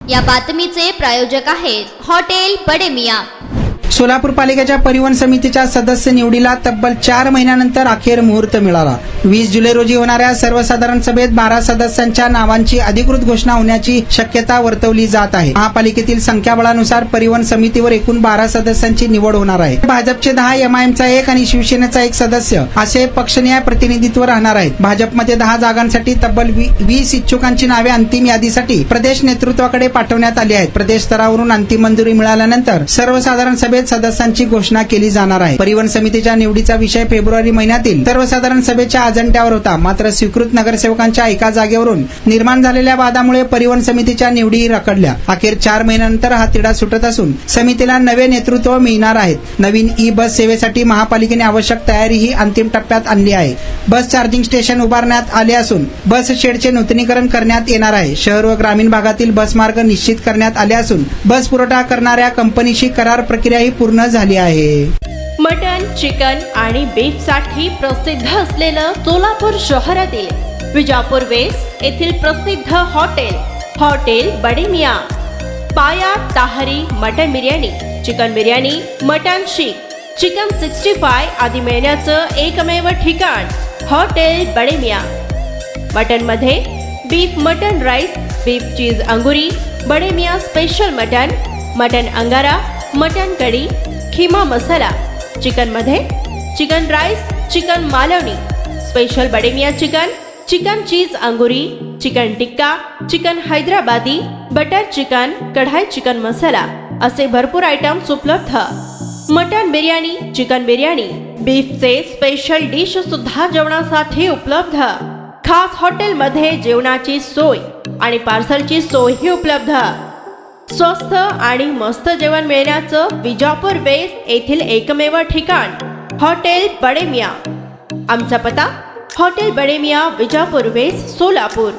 या बातमीचे प्रायोजक आहेत हॉटेल बडे मियां। सोलापूर पालिकेच्या परिवहन समितीच्या सदस्य निवडीला तब्बल 4 महिन्यानंतर अखेर मुहूर्त मिळाला। 20 जुलै रोजी होणाऱ्या सर्वसाधारण सभेत 12 सदस्यांच्या नावांची अधिकृत घोषणा होण्याची शक्यता वर्तवली जात आहे। महापालिकेतील संख्याबळानुसार परिवहन समितीवर एकूण 12 सदस्यांची निवड होणार आहे। भाजपचे 10, एमआयएमचा 1 आणि शिवसेनेचा 1 सदस्य असे पक्षनीय प्रतिनिधित्व राहणार आहेत। भाजपमध्ये 10 जागांसाठी तब्बल 20 इच्छुकांची नावे अंतिम यादीसाठी प्रदेश नेतृत्वाकडे पाठवण्यात आली आहेत। प्रदेश स्तरावरून अंतिम मंजुरी मिळाल्यानंतर सर्वसाधारण सभेत सदस्यांची घोषणा केली जाणार आहे। परिवहन समितीच्या निवडीचा विषय फेब्रुवारी महिन्यातील सर्वसाधारण सभेच्या अजेंड्यावर होता, मात्र स्वीकृत नगरसेवकांच्या एका जागेवरून निर्माण झालेल्या वादामुळे परिवहन समितीच्या निवडी रखडल्या। अखेर 4 महिन्यानंतर हा तिढा सुटत असून समितीला नवे नेतृत्व मिळणार आहेत। नवीन ई बस सेवेसाठी महापालिकेने आवश्यक तयारीही अंतिम टप्प्यात आणली आहे। बस चार्जिंग स्टेशन उभारण्यात आले असून बस शेडचे नूतनीकरण करण्यात येणार आहे। शहर व ग्रामीण भागातील बस मार्ग निश्चित करण्यात आले असून बस पुरवठा करणाऱ्या कंपनीशी करार प्रक्रिया पूर्ण झाली आहे। मटन, चिकन आणि बीफ साठी प्रसिद्ध असलेलं सोलापूर शहरातील विजापूर वेस्ट येथील प्रसिद्ध हॉटेल बडे मियां। पाया, ताहरी, mutton biryani, chicken biryani, mutton seekh, chicken 65 आदी मिळण्याचं एकमेव ठिकाण हॉटेल बडे मियां। मटन मध्ये beef mutton rice, beef cheese अंगुरी, बडे मियां स्पेशल मटन अंगारा, मटन कढी, खिमा मसाला। चिकन मध्ये chicken rice, chicken Malvani, special Bade Miyan chicken cheese अंगुरी, chicken tikka, chicken Hyderabadi, butter chicken, kadai chicken masala असे भरपूर आयटम्स उपलब्ध। मटन बिर्याणी, चिकन बिर्याणी, बीफचे स्पेशल डिश सुद्धा जेवणासाठी उपलब्ध। खास हॉटेलमध्ये जेवणाची सोय आणि पार्सलची सोयही उपलब्ध। स्वस्त आणि मस्त जेवण मिळण्याचं विजापूर वेस्ट येथील एकमेव ठिकाण हॉटेल बडे मियां। आमचा पत्ता हॉटेल बडे मियां, विजापूर वेस्ट, सोलापूर।